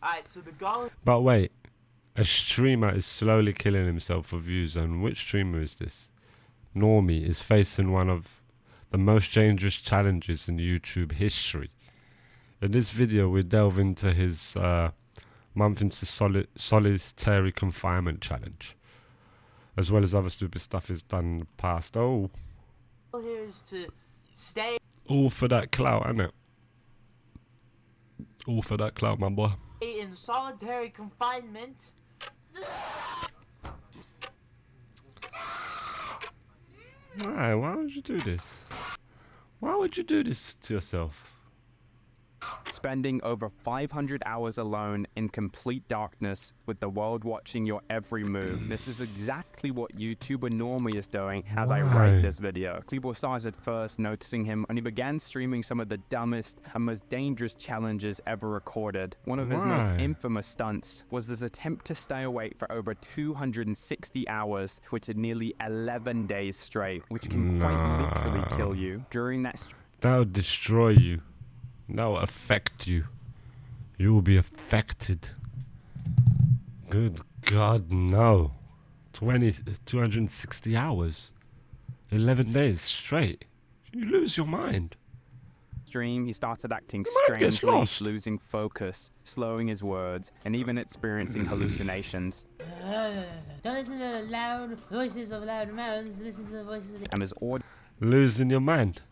Alright, so the golem. But wait, a streamer is slowly killing himself for views, and which streamer is this? Normie is facing one of the most dangerous challenges in YouTube history. In this video, we delve into his month into solitary confinement challenge, as well as other stupid stuff he's done in the past. Oh, Here is to stay all for that clout, innit? All for that clout, my boy. in solitary confinement. Why? Why would you do this? Why would you do this to yourself? Spending over 500 hours alone in complete darkness with the world watching your every move. This is exactly what YouTuber Normie is doing as I write this video. People started first noticing him and he began streaming some of the dumbest and most dangerous challenges ever recorded. One of his most infamous stunts was his attempt to stay awake for over 260 hours, which is nearly 11 days straight, which can quite literally kill you. During that That'll destroy you. That will affect you. You will be affected. Good God, no. 260 hours. 11 days straight. You lose your mind. Stream, he started acting Gets strangely, lost. losing focus, slowing his words, and even experiencing hallucinations. Don't listen to the loud voices of loud mouths, listen to the voices of the... And his Losing your mind.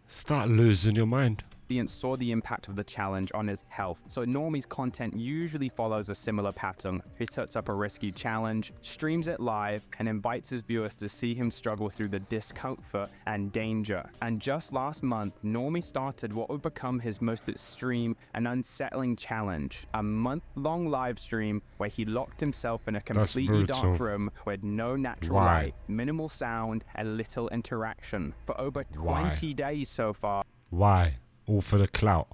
Start losing your mind. audience saw the impact of the challenge on his health, so Normie's content usually follows a similar pattern. He sets up a risky challenge, streams it live, and invites his viewers to see him struggle through the discomfort and danger. And just last month, Normie started what would become his most extreme and unsettling challenge, a month-long live stream where he locked himself in a completely dark room with no natural light, minimal sound, and little interaction. For over 20 days so far. Why? All for the clout.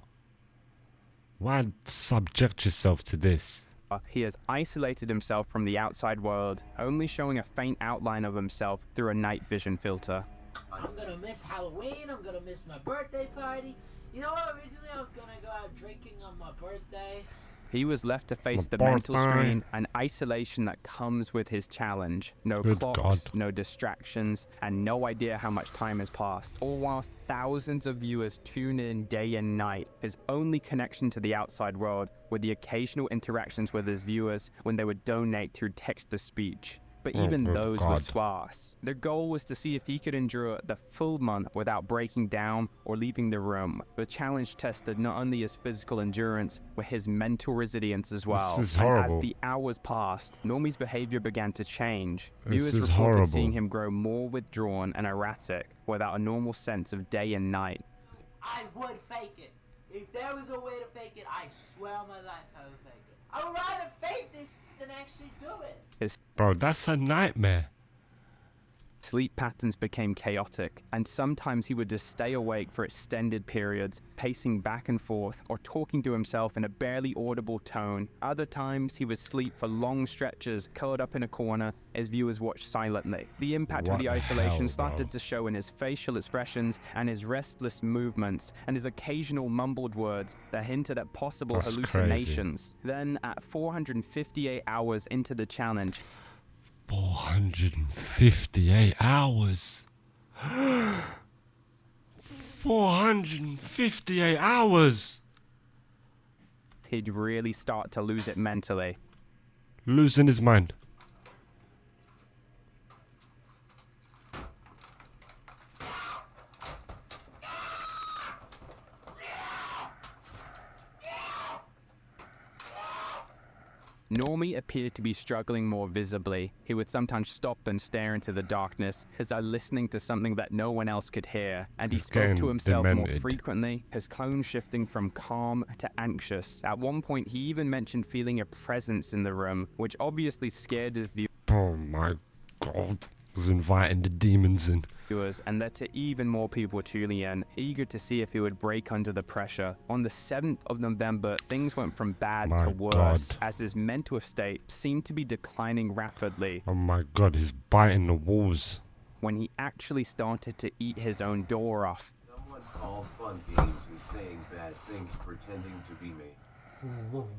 Why subject yourself to this? He has isolated himself from the outside world, only showing a faint outline of himself through a night vision filter. I'm gonna miss Halloween, I'm gonna miss my birthday party. You know what, originally I was gonna go out drinking on my birthday. He was left to face the mental strain and isolation that comes with his challenge. No clocks, no distractions, and no idea how much time has passed. All whilst thousands of viewers tune in day and night. His only connection to the outside world were the occasional interactions with his viewers when they would donate through text-to-speech. But even those were sparse. Their goal was to see if he could endure the full month without breaking down or leaving the room. The challenge tested not only his physical endurance, but his mental resilience as well. This is and horrible. as the hours passed, Normie's behavior began to change. This Viewers is reported horrible. seeing him grow more withdrawn and erratic, without a normal sense of day and night. I would fake it. If there was a way to fake it, I swear on my life I would fake it. I would rather fake this than actually do it. Bro, that's a nightmare. Sleep patterns became chaotic, and sometimes he would just stay awake for extended periods, pacing back and forth or talking to himself in a barely audible tone. Other times he would sleep for long stretches, curled up in a corner as viewers watched silently. The impact of the isolation started to show in his facial expressions and his restless movements and his occasional mumbled words that hinted at possible hallucinations. Then, at 458 hours into the challenge, 458 hours. 458 hours. he'd really start to lose it mentally. Losing his mind. Normie appeared to be struggling more visibly. He would sometimes stop and stare into the darkness, as though listening to something that no one else could hear, and he spoke to himself more frequently, his tone shifting from calm to anxious. At one point, he even mentioned feeling a presence in the room, which obviously scared his Oh my God. Was inviting the demons in. viewers and led to even more people tuning in, eager to see if he would break under the pressure. On the 7th of November, things went from bad to worse, as his mental state seemed to be declining rapidly. Oh my God, he's biting the walls. When he actually started to eat his own door off. all fun games and saying bad things pretending to be me.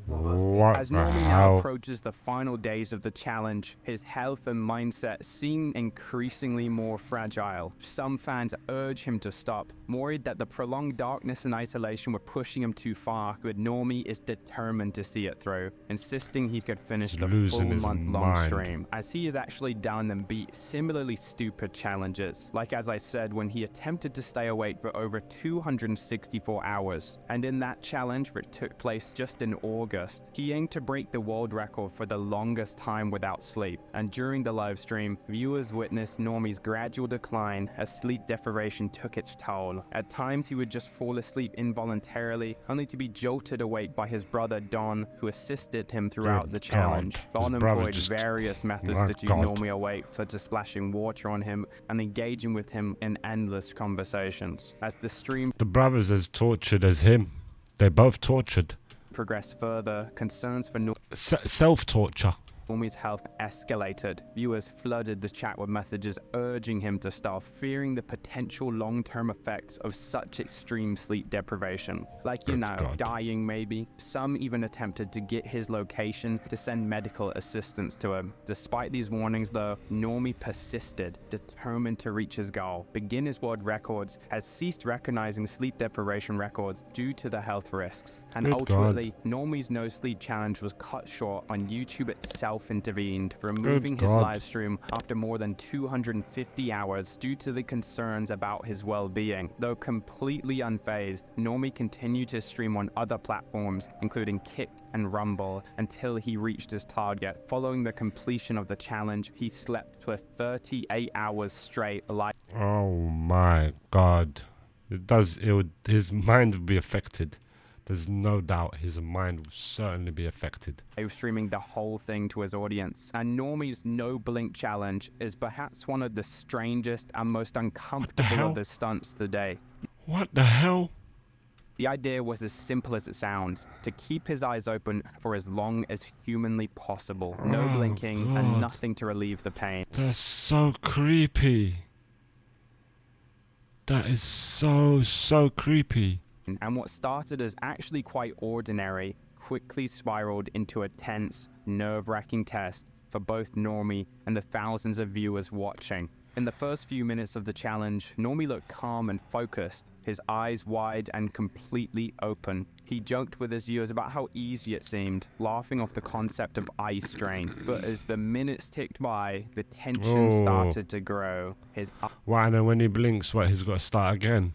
What As the Normie now hell? approaches the final days of the challenge, his health and mindset seem increasingly more fragile. Some fans urge him to stop, worried that the prolonged darkness and isolation were pushing him too far, but Normie is determined to see it through, insisting he could finish He's the losing full his month-long mind. stream, as he has actually done and beat similarly stupid challenges, like as I said when he attempted to stay awake for over 264 hours, and in that challenge, which took place just in August, he aimed to break the world record for the longest time without sleep, and during the live stream, viewers witnessed Normie's gradual decline as sleep deprivation took its toll. At times he would just fall asleep involuntarily, only to be jolted awake by his brother Don, who assisted him throughout Good the challenge. God. His Don brother employed just- various methods My to keep God. Normie awake, such as splashing water on him and engaging with him in endless conversations. As the stream The brother's as tortured as him. They're both tortured. progressed further, concerns for Self-torture. Normie's health escalated. Viewers flooded the chat with messages urging him to stop, fearing the potential long-term effects of such extreme sleep deprivation. Like, you Good know, God. dying maybe. Some even attempted to get his location to send medical assistance to him. Despite these warnings though, Normie persisted, determined to reach his goal. Guinness World Records has ceased recognizing sleep deprivation records due to the health risks. And Good God. ultimately, Normie's no sleep challenge was cut short when YouTube itself intervened, removing his God. live stream after more than 250 hours due to the concerns about his well-being. Though completely unfazed, Normie continued to stream on other platforms, including Kick and Rumble, until he reached his target. Following the completion of the challenge, he slept for 38 hours straight live Oh my God. His mind would be affected. There's no doubt his mind will certainly be affected. streaming the whole thing to his audience. And Normie's no blink challenge is perhaps one of the strangest and most uncomfortable hell? of the stunts today. What the hell? The idea was as simple as it sounds, to keep his eyes open for as long as humanly possible. No Oh, blinking God. and nothing to relieve the pain. That's so creepy. That is so creepy. And what started as actually quite ordinary quickly spiraled into a tense, nerve-wracking test for both Normie and the thousands of viewers watching. In the first few minutes of the challenge, Normie looked calm and focused, his eyes wide and completely open. He joked with his viewers about how easy it seemed, laughing off the concept of eye strain. But as the minutes ticked by, the tension Oh. started to grow. His Why? And then when he blinks, what? He's got to start again.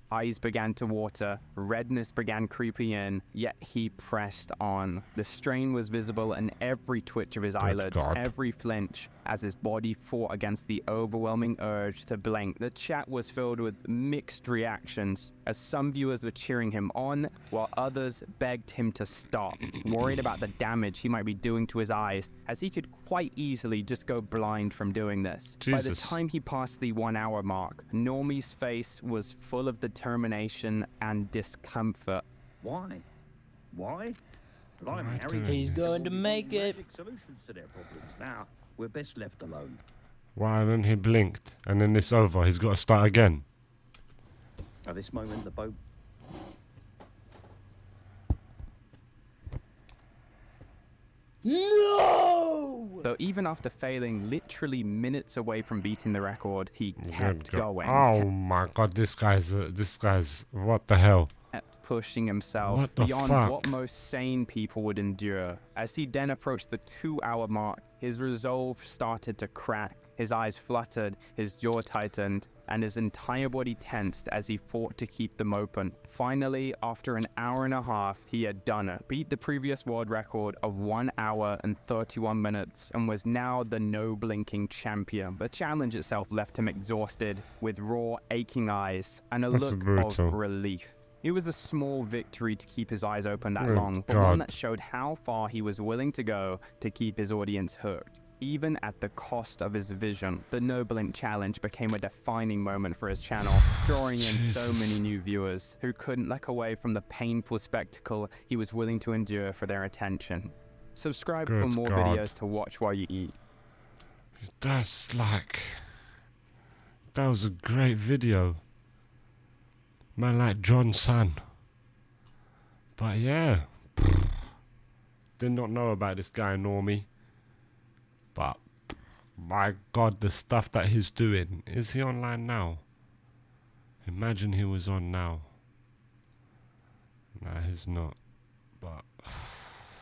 eyes began to water, redness began creeping in, yet he pressed on. The strain was visible in every twitch of his eyelids, God. every flinch, as his body fought against the overwhelming urge to blink. The chat was filled with mixed reactions, as some viewers were cheering him on, while others begged him to stop, worried about the damage he might be doing to his eyes, as he could quite easily just go blind from doing this. By the Jesus. time he passed the 1 hour mark, Normie's face was full of determination and discomfort. Why? Why? Blimey, Why Harry. do He's this? going to make it. Magic solutions to their problems. Now, we're best left alone. Why? And then he blinked, and then it's over. He's got to start again. At this moment, the boat No! Though even after failing literally minutes away from beating the record, he kept Good God. going. Oh my God! This guy's what the hell? Kept pushing himself What the beyond fuck? what most sane people would endure. As he then approached the 2 hour mark, his resolve started to crack. His eyes fluttered, his jaw tightened, and his entire body tensed as he fought to keep them open. Finally, after an hour and a half, he had done it, beat the previous world record of 1 hour and 31 minutes, and was now the no-blinking champion. The challenge itself left him exhausted, with raw, aching eyes, and a That's look brutal. of relief. It was a small victory to keep his eyes open that Good long, but one God. that showed how far he was willing to go to keep his audience hooked, even at the cost of his vision. The No Blink Challenge became a defining moment for his channel, drawing in so Jesus. many new viewers who couldn't look away from the painful spectacle he was willing to endure for their attention. Subscribe for Good more God. videos to watch while you eat. That was a great video. Man like John San. But yeah, did not know about this guy Normie. But my God, the stuff that he's doing. Is he online now? Imagine he was on now. Nah, he's not. But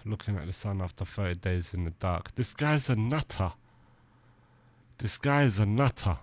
looking at the sun after 30 days in the dark. This guy's a nutter. This guy is a nutter.